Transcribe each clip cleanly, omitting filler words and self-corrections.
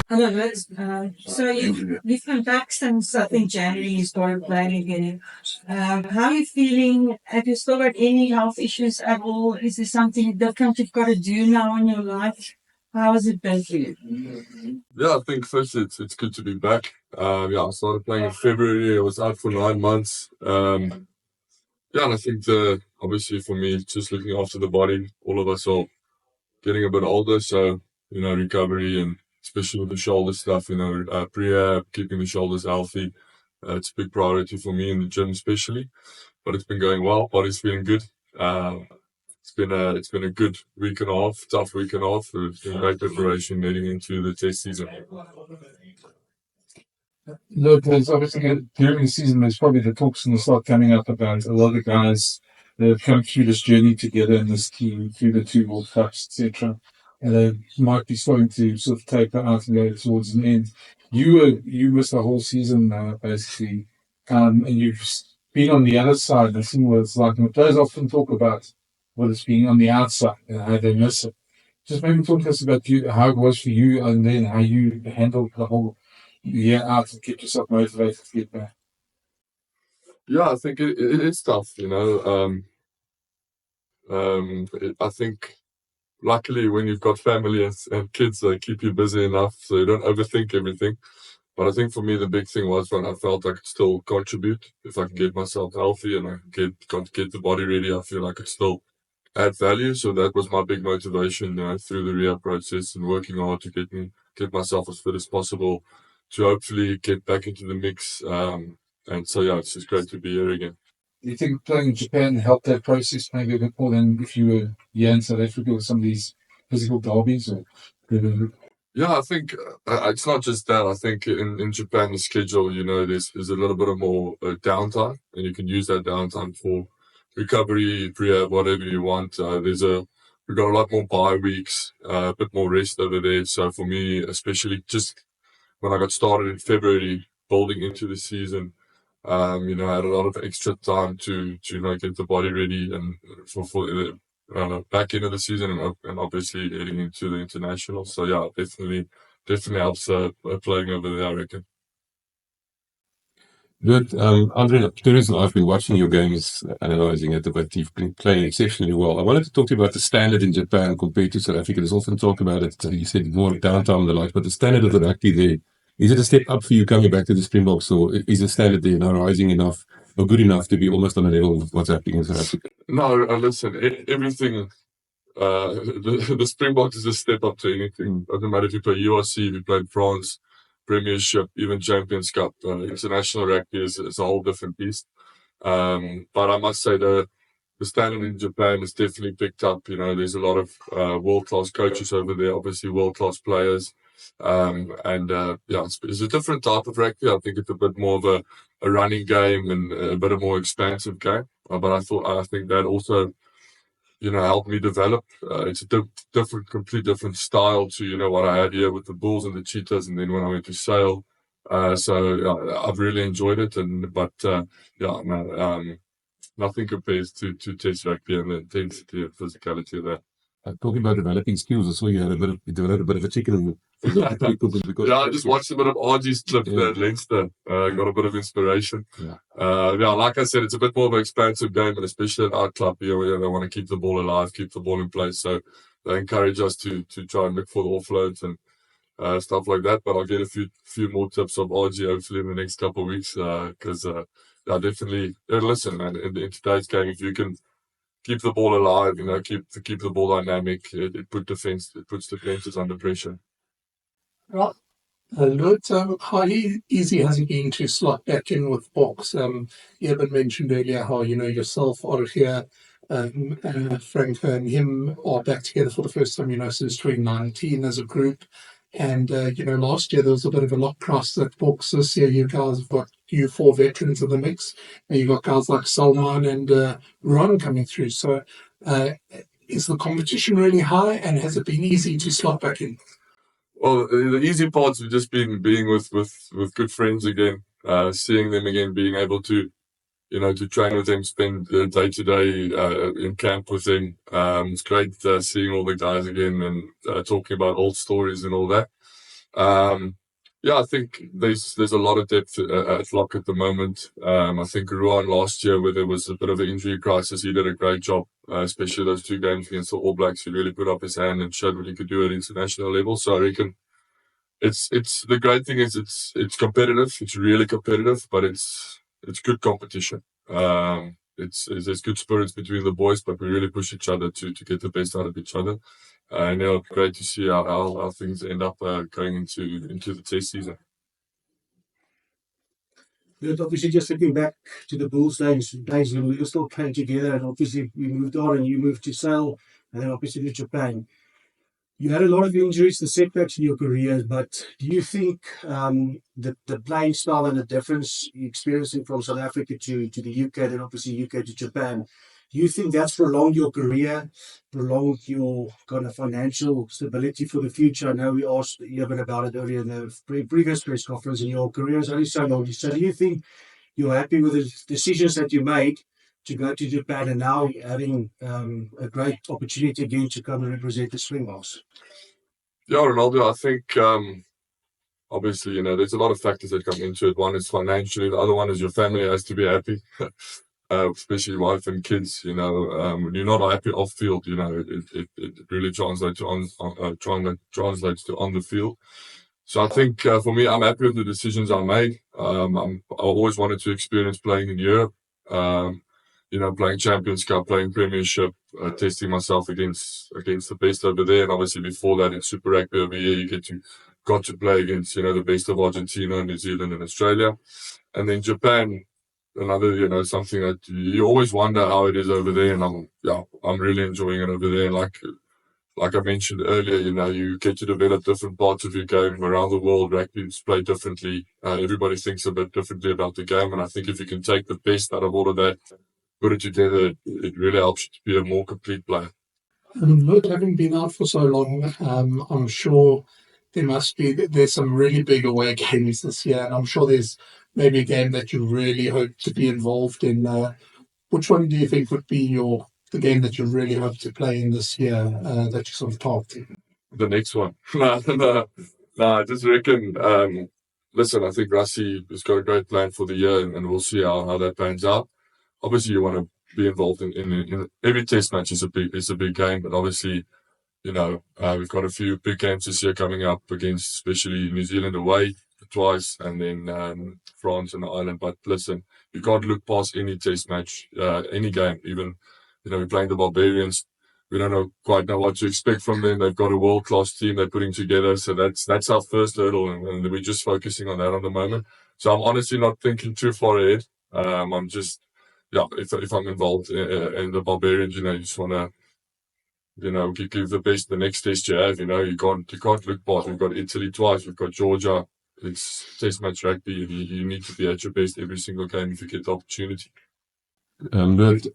Hello, Liz. So you've been back since I think January you started playing again. How are you feeling? Have you still got any health issues at all? Is there something different you've got to do now in your life? How has it been for you? Yeah, I think first it's good to be back. I started playing in February. I was out for 9 months. And I think obviously for me, just looking after the body. All of us are getting a bit older, so recovery and especially with the shoulder stuff, prehab, keeping the shoulders healthy. It's a big priority for me in the gym, especially. But it's been going well. Body's feeling good. Uh, it's been a good week and a half, tough week and a half. It's been great preparation leading into the test season. Look, there's obviously during the season, there's probably the talks going to start coming up about a lot of guys that have come through this journey together in this team, through the two World Cups, etc. And they might be starting to sort of take that out and go towards an end. You missed the whole season basically, and you've been on the other side and seen what it's like. And players often talk about what it's being on the outside and how they miss it. Just maybe talk to us about you, how it was for you, and then how you handled the whole year out to keep yourself motivated to get back. Yeah, I think it is tough. I think luckily when you've got family and kids, they keep you busy enough so you don't overthink everything. But I think for me, the big thing was when I felt I could still contribute. If I can get myself healthy and I can get the body ready, I feel I could still add value. So that was my big motivation through the rehab process and working hard to get myself as fit as possible to hopefully get back into the mix. And so, yeah, it's just great to be here again. Do you think playing in Japan helped that process maybe a bit more than if you were here in South Africa with some of these physical derbies? Yeah, I think it's not just that. I think in Japan, the schedule, there's a little bit of more downtime, and you can use that downtime for recovery, prehab, whatever you want. We've got a lot more bye weeks, a bit more rest over there. So for me, especially just when I got started in February, building into the season, I had a lot of extra time to get the body ready and for the back end of the season and obviously heading into the international. So yeah, definitely helps playing over there, I reckon. Good. Andre, the reason I've been watching your games, analyzing it, but you've been playing exceptionally well. I wanted to talk to you about the standard in Japan compared to South Africa. There's often talk about it. You said more downtime and the like, but the standard of the rugby there, is it a step up for you coming back to the Springboks, or is the standard there now rising enough or good enough to be almost on a level with what's happening in South Africa? No, listen, everything. The Springboks is a step up to anything. Doesn't matter if you play URC, if you play in France, Premiership, even Champions Cup. International rugby is a whole different beast. But I must say the standard in Japan is definitely picked up. There's a lot of world-class coaches over there, obviously world-class players. It's a different type of rugby. I think it's a bit more of a running game and a bit of more expansive game. But I think that also helped me develop. It's a complete different style to, what I had here with the Bulls and the Cheetahs, and then when I went to Sale. I've really enjoyed it, nothing compares to Test rugby and the intensity and physicality of that. Talking about developing skills, I saw you developed a bit of a chicken. Yeah, I just watched a bit of RG's clip at Leinster. Got a bit of inspiration. Like I said, it's a bit more of an expansive game, and especially at our club here, where they want to keep the ball alive, keep the ball in place. So they encourage us to try and look for the offloads and stuff like that. But I'll get a few more tips of RG hopefully in the next couple of weeks because definitely listen, man. In today's game, if you can keep the ball alive, keep the ball dynamic, it puts defenses under pressure. Right. Lood, how easy has it been to slot back in with Boks? Eben mentioned earlier how, yourself are here, Frank and him are back together for the first time, since 2019 as a group. And, last year there was a bit of a lock cross at Boks. This year you guys have got four veterans in the mix. And you've got guys like Salman and Ron coming through. So is the competition really high, and has it been easy to slot back in? Well, the easy parts have just been being with good friends again, seeing them again, being able to, to train with them, spend the day to day in camp with them. It's great seeing all the guys again and talking about old stories and all that. Yeah, I think there's a lot of depth at lock at the moment. I think Ruan last year, where there was a bit of an injury crisis, he did a great job, especially those 2 games against the All Blacks. He really put up his hand and showed what he could do at international level. So I reckon it's the great thing is it's competitive. It's really competitive, but it's good competition. There's good spirits between the boys, but we really push each other to get the best out of each other. And great to see how things end up going into the test season. But obviously, just looking back to the Bulls days when we were still playing together, and obviously we moved on, and you moved to Sail, and then obviously to Japan. You had a lot of injuries, the setbacks in your career, but do you think the playing style and the difference you're experiencing from South Africa to the UK, then obviously UK to Japan, do you think that's prolonged your career, prolonged your kind of financial stability for the future? I know we asked you a bit about it earlier in the previous press conference, and your career is only so long. So do you think you're happy with the decisions that you made to go to Japan and now having a great opportunity again to come and represent the Springboks? Yeah, Ronaldo, I think obviously, there's a lot of factors that come into it. One is financially, the other one is your family has to be happy, especially wife and kids. When you're not happy off field, it really translates to on the field. So I think for me, I'm happy with the decisions I made. I always wanted to experience playing in Europe. Playing Champions Cup, playing Premiership, testing myself against the best over there. And obviously before that in Super Rugby over here, you got to play against, the best of Argentina, New Zealand and Australia. And then Japan, another, something that you always wonder how it is over there. And I'm really enjoying it over there. Like I mentioned earlier, you get to develop different parts of your game around the world. Rugby is played differently. Everybody thinks a bit differently about the game. And I think if you can take the best out of all of that, put it together, it really helps you to be a more complete player. Lood, having been out for so long, I'm sure there's some really big away games this year, and I'm sure there's maybe a game that you really hope to be involved in. Which one do you think would be the game that you really hope to play in this year that you sort of targeting? The next one. No, I just reckon, listen, I think Rassie has got a great plan for the year, and we'll see how that pans out. Obviously, you want to be involved in every test match is a big game, but obviously, we've got a few big games this year coming up against, especially New Zealand away twice, and then France and Ireland. But listen, you can't look past any test match, any game. Even, we're playing the Barbarians. We don't quite know what to expect from them. They've got a world-class team they're putting together, so that's our first hurdle, and we're just focusing on that at the moment. So I'm honestly not thinking too far ahead. I'm just. Yeah, if I'm involved in the Barbarians, you just want to, give the best the next test you have. You can't look past. We've got Italy twice. We've got Georgia. It's test match rugby. You need to be at your best every single game if you get the opportunity. But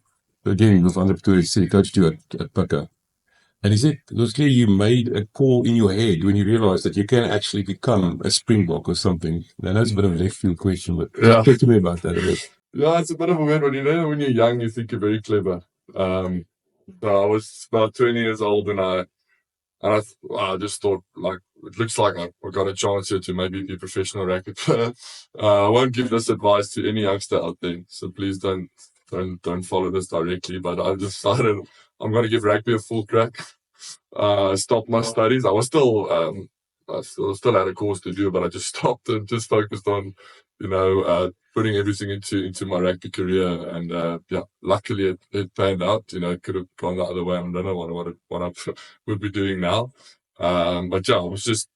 again, with Andre Pretoria, he coached you at Pucker. And he said, it was clear you made a call in your head when you realized that you can actually become a Springbok or something. Now, that's a bit of a left field question, but talk to me about that a bit. Yeah, it's a bit of a weird one. When you're young, you think you're very clever. So I was about 20 years old, and I just thought, it looks like I got a chance here to maybe be a professional rugby player. I won't give this advice to any youngster out there, so please don't follow this directly. But I decided I'm going to give rugby a full crack. Stopped my studies. I was still had a course to do, but I just stopped and just focused on, putting everything into my rugby career. And luckily it panned out. It could have gone the other way. I don't know what I would be doing now. But yeah, it was just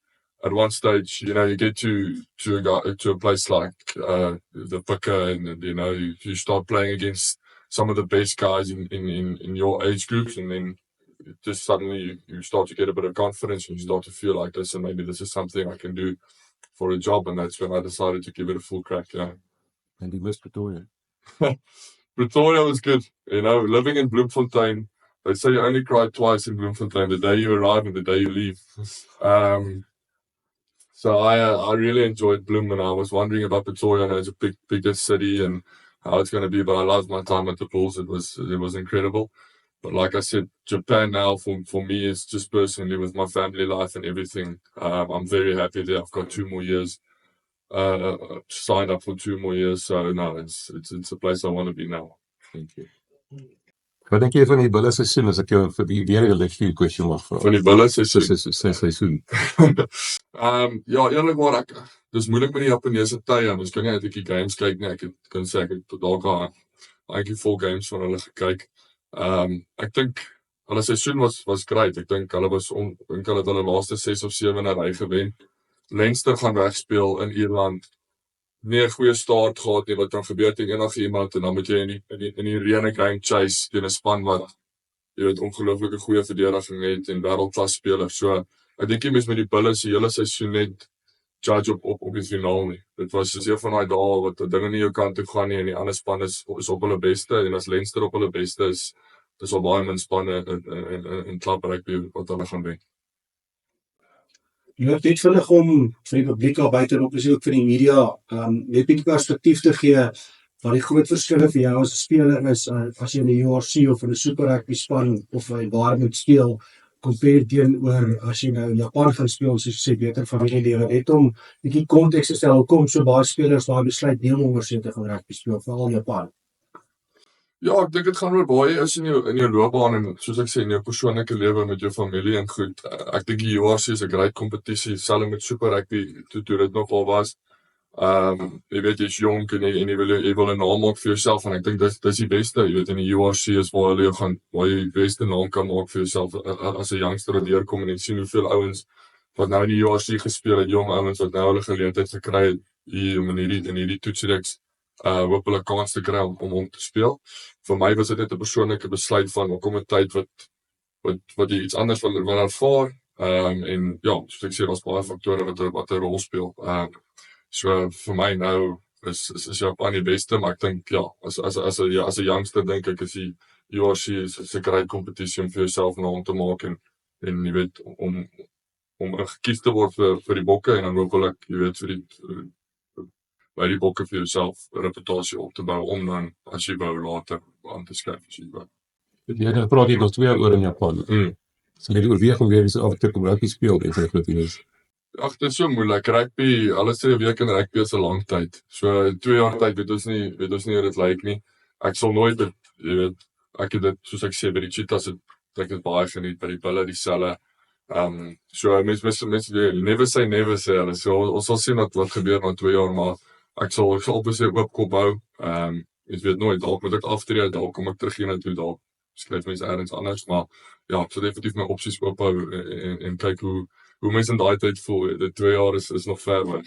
at one stage, you get to a place like the Pucker, and you start playing against some of the best guys in your age groups, and then just suddenly you start to get a bit of confidence, and you start to feel like, listen, maybe this is something I can do for a job. And that's when I decided to give it a full crack. And you missed Pretoria. Pretoria was good. Living in Bloemfontein, they say you only cry twice in Bloemfontein, the day you arrive and the day you leave. So I really enjoyed Bloem, and I was wondering about Pretoria. I know it's a bigger city and how it's going to be, but I loved my time at the Bulls. It was incredible. But like I said, Japan now for me is just personally with my family life and everything. I'm very happy there. I've got 2 more years. Signed up for 2 more years. So no, it's a place I want to be now. Thank you. Wat dink jy van die bulle seisoen as ek jou vir die weer 'n lekker question mag vra? Van die bulle seisoen. Sy seisoen. Ja, eerlikwaar dis moeilik met die Japaneese tye. Ons kan nie eintlik die games kyk nie. Ek kan sê ek het dalk eintlik vol games van hulle gekyk. Ek dink hulle seisoen was great. Ek dink hulle het hulle laaste 6 of 7 in 'n ry gewen. Leinster gaan wegspeel in Ierland. Nie 'n goeie start gehad nie, wat dan gebeur teen enige iemand en dan moet jy in die reën game chase teen 'n span wat jy weet ongelooflike goeie verdediging het en wêreldklas spelers. So ek dink jy mens met die bulle se hele seisoen net judge op die finaal nie. Dit was soos een van daai dae wat dinge nie jou kant toe gaan nie en die ander span is op hulle beste en as Leinster op hulle beste is al baie min spanne in klub rugby wat hulle gaan wen. Jy het dit vinnig om vir die publiek daar buite en ook vir die media, net 'n bietjie perspektief te gee wat die groot verskille vir jou as 'n speler is as jy in die URC of in 'n super rugby span of 'n waar moet speel, compare teenoor as jy nou in Japan gaan speel, soos jy sê, beter familielewe, net om 'n bietjie konteks te stel, hoekom so baie spelers daai besluit neem om oorsee te gaan rugby speel, veral in Japan. Ja, ek dink dit gaan oor baie is in jou loopbaan en soos ek sê in jou persoonlike lewe met jou familie en goed. Ek dink die URC is 'n great kompetisie, selfs met super rugby toe dit nogal was. Jy weet jy's jonk en jy wil 'n naam maak vir jouself en ek dink dis die beste, jy weet in die URC is waar jy die beste naam kan maak vir jouself as 'n youngster wat deurkom en jy sien hoeveel ouens wat nou in die URC gespeel het, jong ouens wat nou hulle geleentheid gekry het hier in hierdie toetsreeks hoop hulle kans te kry om te speel. Vir my was dit net 'n persoonlike besluit van er kom 'n tyd wat jy iets anders wil ervaar. En ja, soos ek sê, daar's baie faktore wat 'n rol speel. So vir my nou is Japan die beste, maar ek dink ja, as 'n youngster dink ek is die URC is 'n great kompetisie om vir jouself naam te maak en jy weet om gekies te word vir die bokke en dan hopelik jy weet vir by die bokke vir jouself 'n reputasie op te bou om dan as jy wou later aan te skryf as jy wou. Ja, dan praat jy nog 2 jaar oor in Japan. So jy oorweging weer is af te kom rugby speel en so goed is. Ag, dit is so moeilik. Rugby, hulle sê 'n week in rugby is 'n lang tyd. So 2 jaar tyd weet ons nie hoe dit lyk nie. Ek sal nooit jy weet ek het dit soos ek sê by die Cheetahs het ek dit baie geniet by die Bulle dieselfde. So mense never say never sê hulle. So ons sal sien wat gebeur na 2 jaar, maar ek sal op sy oop kop hou. Ek weet nooit, dalk moet ek aftree, dalk kom ek terug hier na toe, dalk skryf mense ergens anders, maar ja, ek sal definitief my opsies oop hou en kyk hoe mense in daai tyd voel. Dit 2 jaar is nog ver weg.